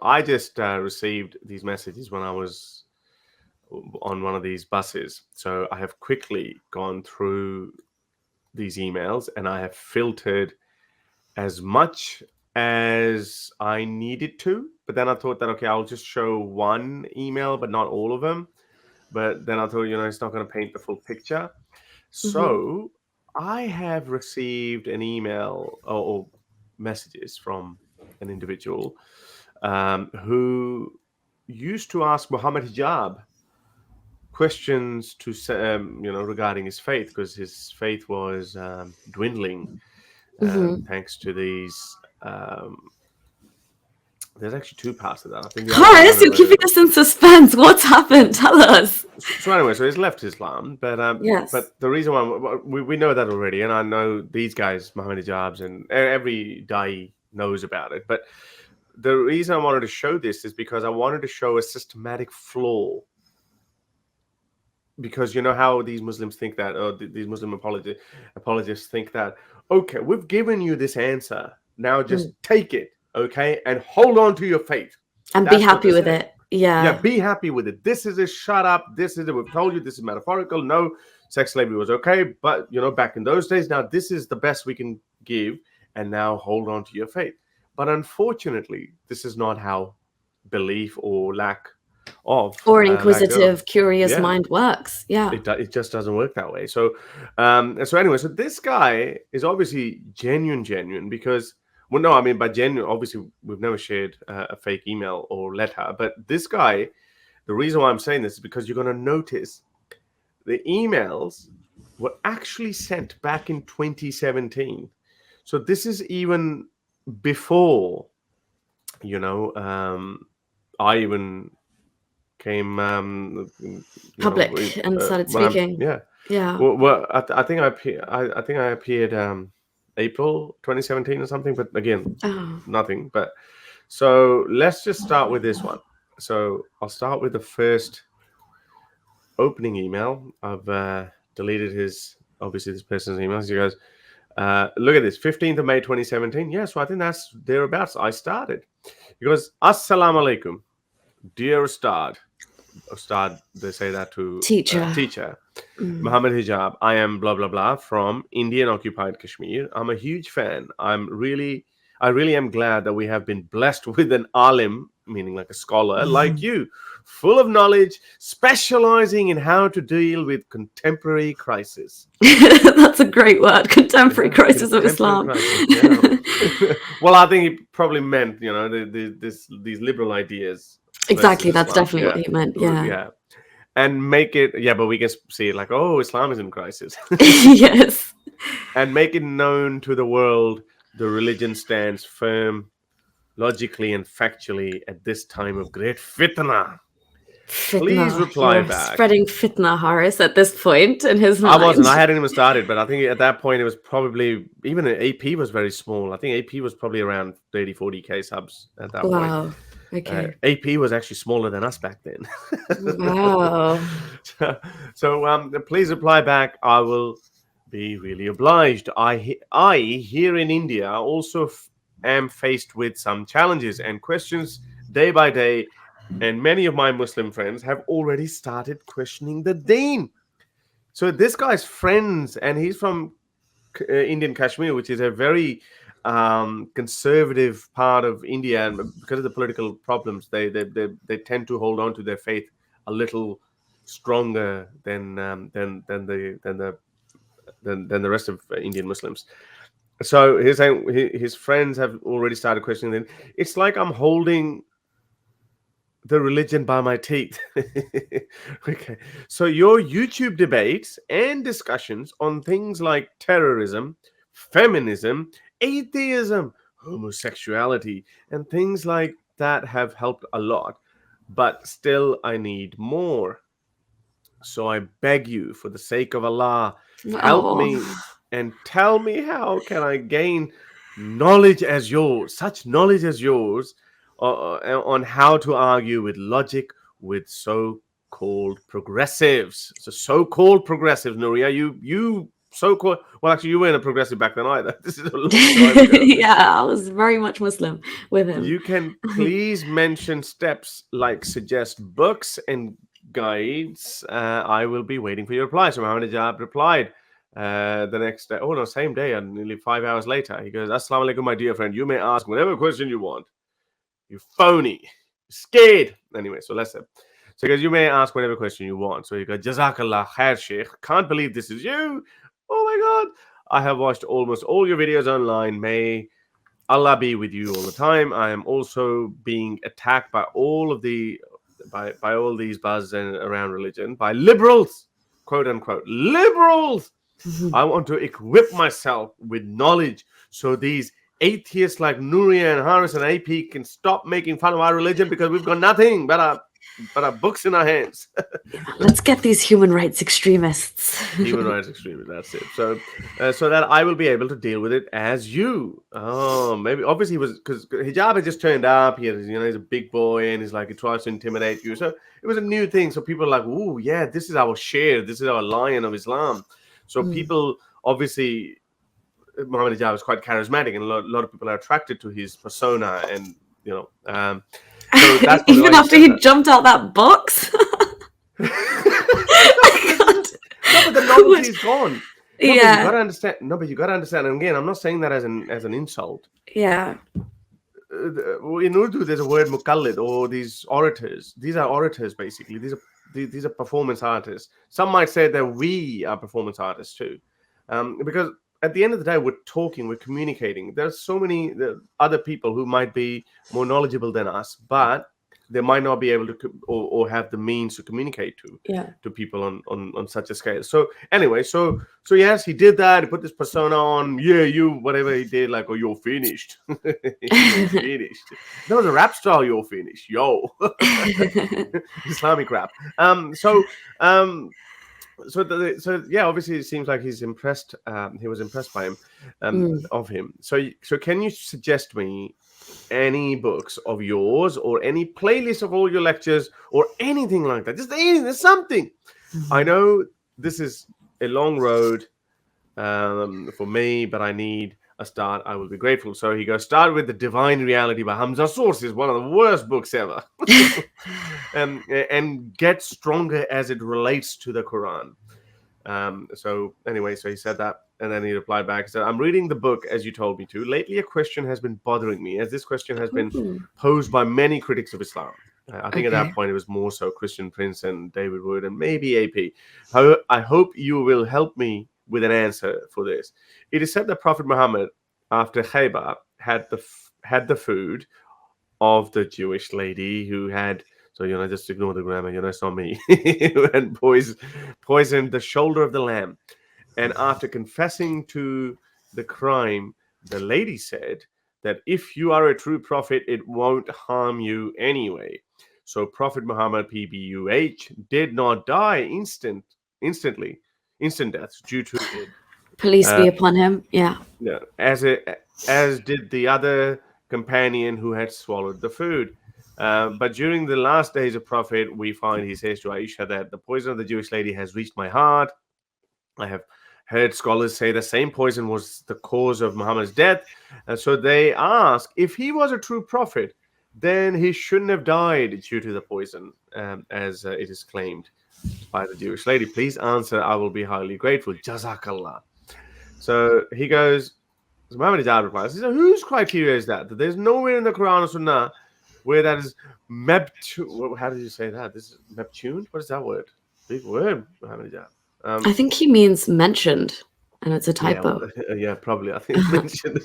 So I just received these messages when I was on one of these buses. So I have quickly gone through these emails and I have filtered as much as I needed to. But then I thought that, okay, I'll just show one email, but not all of them. But then I thought, it's not going to paint the full picture. Mm-hmm. So I have received an email or messages from an individual who used to ask Mohammed Hijab questions to regarding his faith, because his faith was dwindling Mm-hmm. thanks to these. There's actually two parts to that. I think the other Horace, part you're of keeping it. us in suspense. What's happened? Tell us. So anyway, so he's left Islam, Yes. but the reason why we know that already, and I know these guys, Mohammed Hijabs, and every Dai knows about it. But the reason I wanted to show this is because I wanted to show a systematic flaw. Because you know how these Muslims think that, or these Muslim apologists think that, okay, we've given you this answer, now just Mm. take it, okay, and hold on to your faith. And be That's what they happy with say. it. Yeah, Yeah. be happy with it. This is a shut up. This is it. We've told you this is metaphorical. No, sex slavery was okay, but back in those days, now this is the best we can give, and now hold on to your faith. But unfortunately, this is not how belief or lack of Or an lack thereof. inquisitive, curious Yeah, mind works. Yeah. it just doesn't work that way. So anyway, so this guy is obviously genuine because, well, no, I mean by genuine, obviously we've never shared a fake email or letter, but this guy, the reason why I'm saying this is because you're going to notice the emails were actually sent back in 2017. So this is even before, I even came, Public and started when I'm, speaking. yeah. Yeah. Well, I think I think I appeared April 2017 or something, but again, Oh. nothing. But so let's just start with this one. So I'll start with the first opening email. I've deleted obviously this person's emails. He goes, look at this, 15th of May 2017. Yeah, so I think that's thereabouts. I started. He goes, Assalamu alaikum, dear Ustad. Ustad, they say that to Teacher. teacher. Mm. Mohammed Hijab. I am blah blah blah from Indian occupied Kashmir. I'm a huge fan. I really am glad that we have been blessed with an alim, meaning like a scholar like you, full of knowledge, specializing in how to deal with contemporary crisis. That's a great word. Contemporary Yeah, crisis of contemporary Islam. crisis. Yeah. Well, I think he probably meant, these liberal ideas versus Exactly. That's Islam. definitely Yeah, what he meant. Yeah. yeah, and make it. Yeah, but we can see it like, oh, Islam is in crisis, Yes. and make it known to the world the religion stands firm, logically and factually at this time of great fitna. Please Fitna. reply You're back. spreading fitna, Horace, at this point in his I mind. wasn't. I hadn't even started, but I think at that point it was probably even an AP was very small. I think AP was probably around 30, 40K subs at that point. Wow. Okay. AP was actually smaller than us back then. Wow. So please reply back. I will be really obliged. I here in India also am faced with some challenges and questions day by day, and many of my Muslim friends have already started questioning the Deen. So this guy's friends, and he's from Indian Kashmir, which is a very conservative part of India, and because of the political problems, they tend to hold on to their faith a little stronger than the rest of Indian Muslims. So he's saying his friends have already started questioning. Them. It's like I'm holding the religion by my teeth. Okay. So your YouTube debates and discussions on things like terrorism, feminism, atheism, homosexuality, and things like that have helped a lot. But still, I need more. So I beg you, for the sake of Allah, help Oh. me and tell me how can I gain knowledge as yours, such knowledge as yours, on how to argue with logic with so-called progressives. So called progressives, Nuria, you so cool. Well, actually, you weren't a progressive back then either. This is a long time ago. Yeah, I was very much Muslim with him. You can please mention steps like suggest books and guides. I will be waiting for your reply. So Mohammed Hijab replied the next day. Oh no, same day, and nearly 5 hours later, he goes, "Assalamu alaikum, my dear friend. You may ask whatever question you want. You phony, scared." Anyway, so let's say. So he goes, "You may ask whatever question you want." So he goes, "Jazakallah khair, Sheikh. Can't believe this is you. Oh my God. I have watched almost all your videos online. May Allah be with you all the time. I am also being attacked by all of the by all these buzz and around religion by liberals, quote unquote, liberals. I want to equip myself with knowledge so these atheists like Nuria and Harris and AP can stop making fun of our religion because we've got nothing but our books in our hands." Let's get these human rights extremists. Human rights extremists. That's it. So that I will be able to deal with it as you. Oh, maybe obviously he was because hijab had just turned up. He's a big boy and he's like he tries to intimidate you. So it was a new thing. So people are like, "Oh yeah, this is our share. This is our lion of Islam." So people obviously Mohammed Hijab is quite charismatic, and a lot of people are attracted to his persona, and so that's even after he jumped out that box. No, but the novelty is gone. No, Yeah. but you gotta understand. No, but you gotta understand. And again, I'm not saying that as an insult. Yeah. In Urdu, there's a word mukallid, or these orators. These are orators, basically. These are performance artists. Some might say that we are performance artists too, because at the end of the day, we're talking, we're communicating. There's so many other people who might be more knowledgeable than us, but they might not be able to or have the means to communicate to people on such a scale. So anyway, so yes, he did that. He put this persona on. Yeah, you whatever he did, like, oh, you're finished. You're finished. That was a rap style. You're finished, yo. Islamic rap. So yeah, obviously it seems like he's impressed. He was impressed by him, of him. So can you suggest me any books of yours or any playlist of all your lectures or anything like that? Just anything, something. I know this is a long road for me, but I need a start. I will be grateful. So he goes, start with The Divine Reality by Hamza Sources, one of the worst books ever. And get stronger as it relates to the Quran. So anyway, so he said that, and then he replied back. He said, I'm reading the book as you told me to. Lately, a question has been bothering me, as this question has been posed by many critics of Islam. I think at that point, it was more so Christian Prince and David Wood and maybe AP. I hope you will help me with an answer for this. It is said that Prophet Muhammad, after Khaybar, had the food of the Jewish lady who had, so just ignore the grammar, it's not me, who had poisoned the shoulder of the lamb. And after confessing to the crime, the lady said that if you are a true prophet, it won't harm you anyway. So Prophet Muhammad PBUH did not die instant death due to it. Police be upon him. Yeah. Yeah, as did the other companion who had swallowed the food. But during the last days of Prophet, we find he says to Aisha that the poison of the Jewish lady has reached my heart. I have heard scholars say the same poison was the cause of Muhammad's death. And so they ask, if he was a true prophet, then he shouldn't have died due to the poison, as it is claimed by the Jewish lady. Please answer. I will be highly grateful. Jazakallah. So he goes, so Muhammad Hijab replies, he says, whose criteria is that? There's nowhere in the Quran or Sunnah where that is how did you say that? This is mebtuned? What is that word? Big word, Muhammad Hijab. I think he means mentioned, and it's a typo. Yeah, probably. I think mentioned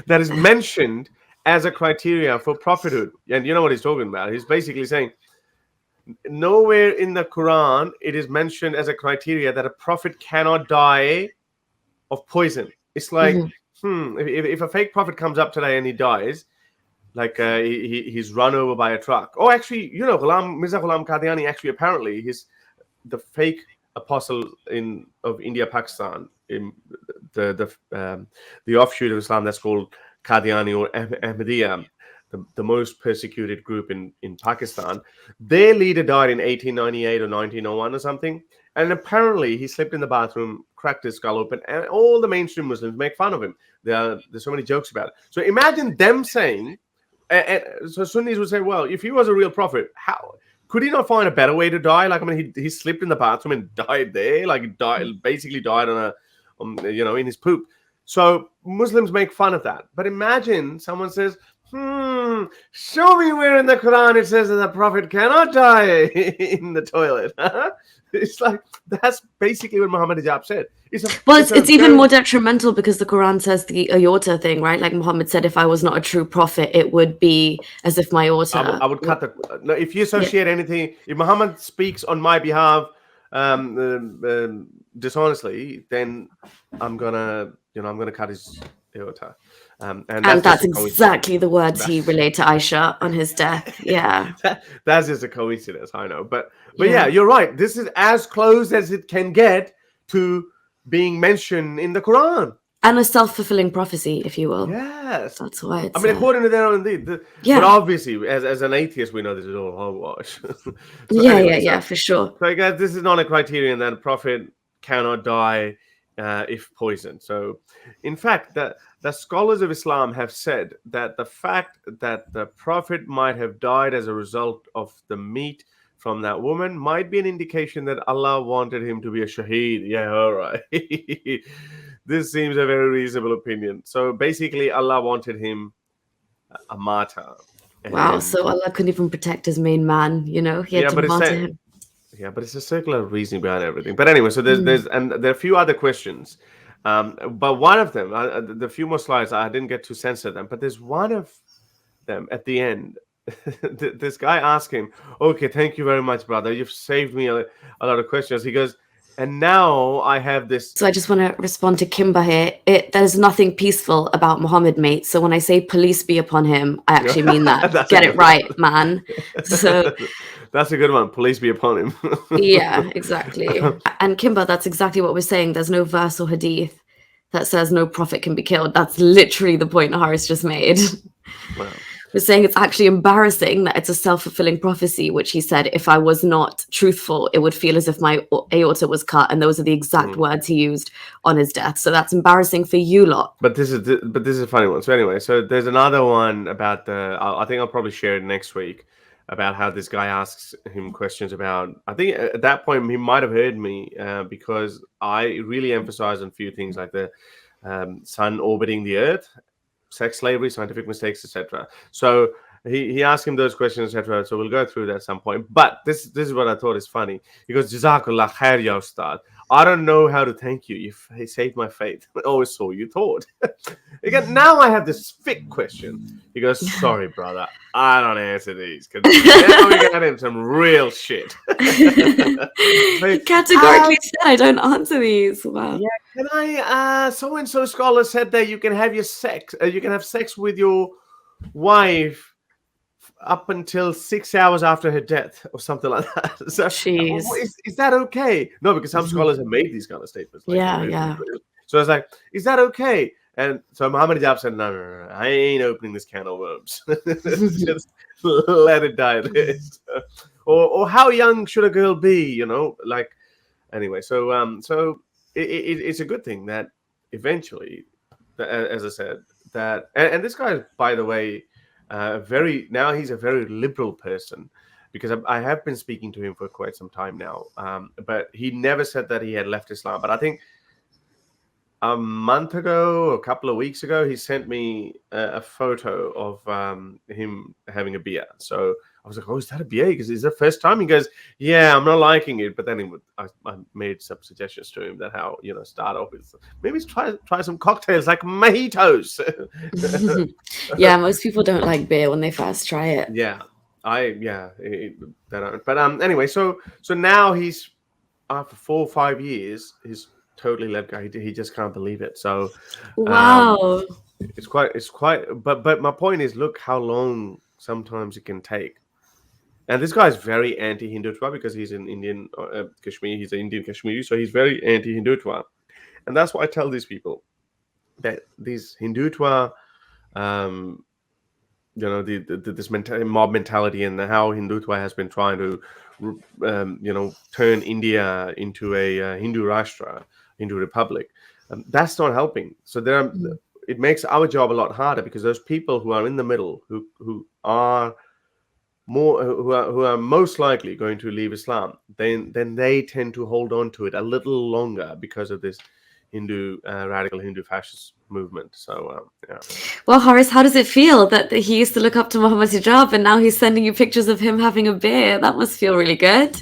that is mentioned as a criteria for prophethood. And you know what he's talking about. He's basically saying nowhere in the Quran it is mentioned as a criteria that a prophet cannot die of poison. It's like, if a fake prophet comes up today and he dies, like he's run over by a truck. Oh, actually, Mirza Ghulam Qadiani, actually, apparently, he's the fake apostle of India, Pakistan, in the offshoot of Islam that's called Qadiani or Ahmadiyya, the most persecuted group in Pakistan. Their leader died in 1898 or 1901 or something, And apparently he slept in the bathroom, cracked his skull open, and all the mainstream Muslims make fun of him. There's so many jokes about it. So imagine them saying, so Sunnis would say, well, if he was a real prophet, how could he not find a better way to die? Like, I mean, he slipped in the bathroom and died there. Like, he died, basically died in his poop. So Muslims make fun of that. But imagine someone says, show me where in the Quran it says that the prophet cannot die in the toilet. It's like, that's basically what Mohammed Hijab said. It's even more detrimental because the Quran says the aorta thing, right? Like Muhammad said, if I was not a true prophet, it would be as if my aorta. I would cut the. No, if you associate anything, if Muhammad speaks on my behalf dishonestly, then I'm gonna cut his aorta. And that's exactly the words he relayed to Aisha on his death. Yeah. That's just a coincidence, I know. But yeah, you're right. This is as close as it can get to being mentioned in the Quran. And a self-fulfilling prophecy, if you will. Yes. That's why it's... I mean, according to their own indeed. Yeah. But obviously, as an atheist, we know this is all hogwash. For sure. So, guys, this is not a criterion that a prophet cannot die if poisoned. So, in fact, the scholars of Islam have said that the fact that the prophet might have died as a result of the meat from that woman might be an indication that Allah wanted him to be a shaheed. Yeah, all right. This seems a very reasonable opinion. So basically, Allah wanted him a martyr. Wow, so Allah couldn't even protect his main man, He had to martyr him. Yeah, but it's a circular reasoning behind everything. But anyway, so there are a few other questions. But one of them, the few more slides, I didn't get to censor them, but there's one of them at the end. This guy asked him, okay, thank you very much, brother. You've saved me a lot of questions. He goes, and now I have this. So I just want to respond to Kimber here. There's nothing peaceful about Muhammad, mate. So when I say police be upon him, I actually mean that. Get it right, man. So that's a good one. Police be upon him. Yeah, exactly. And Kimber, that's exactly what we're saying. There's no verse or hadith that says no prophet can be killed. That's literally the point Haris just made. Wow. We're saying it's actually embarrassing that it's a self-fulfilling prophecy, which he said, if I was not truthful, it would feel as if my aorta was cut. And those are the exact words he used on his death. So that's embarrassing for you lot. But this is a funny one. So anyway, so there's another one about I think I'll probably share it next week, about how this guy asks him questions about, I think at that point he might have heard me because I really emphasize on a few things like the sun orbiting the earth, sex slavery, scientific mistakes, etc. So he asked him those questions, etc. So we'll go through that at some point. But this is what I thought is funny. He goes, Jazakallah khair, ya Ustad. I don't know how to thank you. You saved my faith. Oh, so you thought. Again, now I have this thick question. He goes, sorry, brother. I don't answer these. Because now we got him some real shit. He categorically said, I don't answer these. Wow. Yeah, can I, so-and-so scholar said that you can have you can have sex with your wife up until 6 hours after her death or something like that. So is that okay? No, because some scholars have made these kind of statements. Like, yeah. So I was like, is that okay? And so Mohammed Hijab said, no, I ain't opening this can of worms. Just let it die there. Or how young should a girl be? Like, anyway. So it's a good thing that eventually, as I said, that and this guy, by the way, he's a very liberal person, because I have been speaking to him for quite some time now. But he never said that he had left Islam. But I think a month ago, a couple of weeks ago, he sent me a photo of him having a beer. So I was like, oh, is that a beer? Because it's the first time. He goes, yeah, I'm not liking it. But then I made some suggestions to him that how, start off with, maybe try some cocktails like mojitos. Yeah, most people don't like beer when they first try it. Yeah, they don't. But anyway, so now he's, after 4 or 5 years, he's totally let go. He just can't believe it. So wow, it's quite. But my point is, look how long sometimes it can take. And this guy is very anti-Hindutva because he's in Indian Kashmir. He's an Indian Kashmiri, so he's very anti-Hindutva. And that's why I tell these people that these Hindutva, this mob mentality and how Hindutva has been trying to turn India into a Hindu Rashtra, Hindu republic. That's not helping. So it makes our job a lot harder, because those people who are in the middle, who are most likely going to leave Islam, then they tend to hold on to it a little longer because of this radical Hindu fascist movement. So yeah. Well, Horace, how does it feel that he used to look up to Mohammed Hijab and now he's sending you pictures of him having a beer? That must feel really good.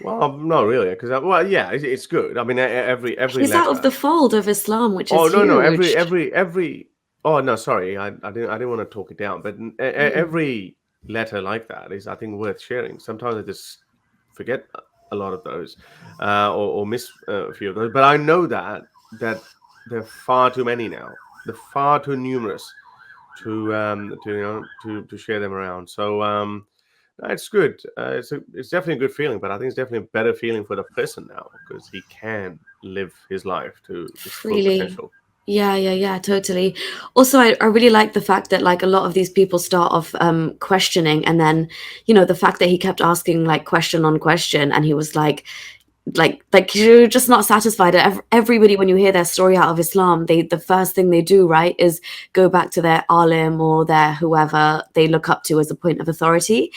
Well, not really, because yeah, it's good. I mean, every He's letter. out of the fold of Islam, which is no, huge. every. Oh no, sorry, I didn't want to talk it down, but every letter like that is, I think, worth sharing. Sometimes I just forget a lot of those, or miss a few of those. But I know that there are far too many now. They're far too numerous to share them around. So it's good. It's definitely a good feeling, but I think it's definitely a better feeling for the person now, because he can live his life to its full Freely. potential. Yeah, totally. Also, I really like the fact that like a lot of these people start off questioning, and then the fact that he kept asking like question on question, and he was like you're just not satisfied. Everybody, when you hear their story out of Islam, the first thing they do, right, is go back to their alim or their whoever they look up to as a point of authority.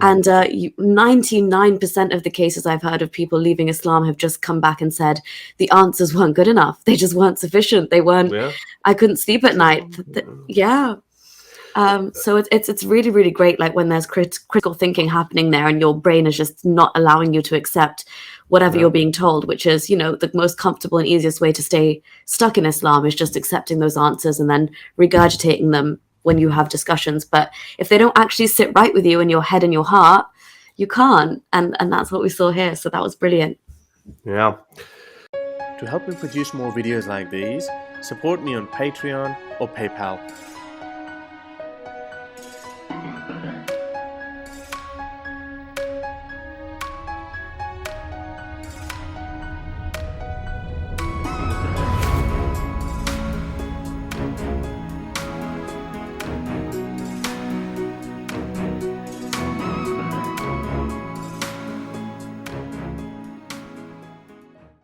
And 99% of the cases I've heard of people leaving Islam have just come back and said the answers weren't good enough. They just weren't sufficient. They weren't. Yeah. I couldn't sleep at night. Yeah. So it's really, really great, like when there's critical thinking happening there, and your brain is just not allowing you to accept whatever you're being told, which is, the most comfortable and easiest way to stay stuck in Islam is just accepting those answers and then regurgitating them when you have discussions. But if they don't actually sit right with you in your head and your heart, you can't. And that's what we saw here. So that was brilliant. Yeah. To help me produce more videos like these, support me on Patreon or PayPal.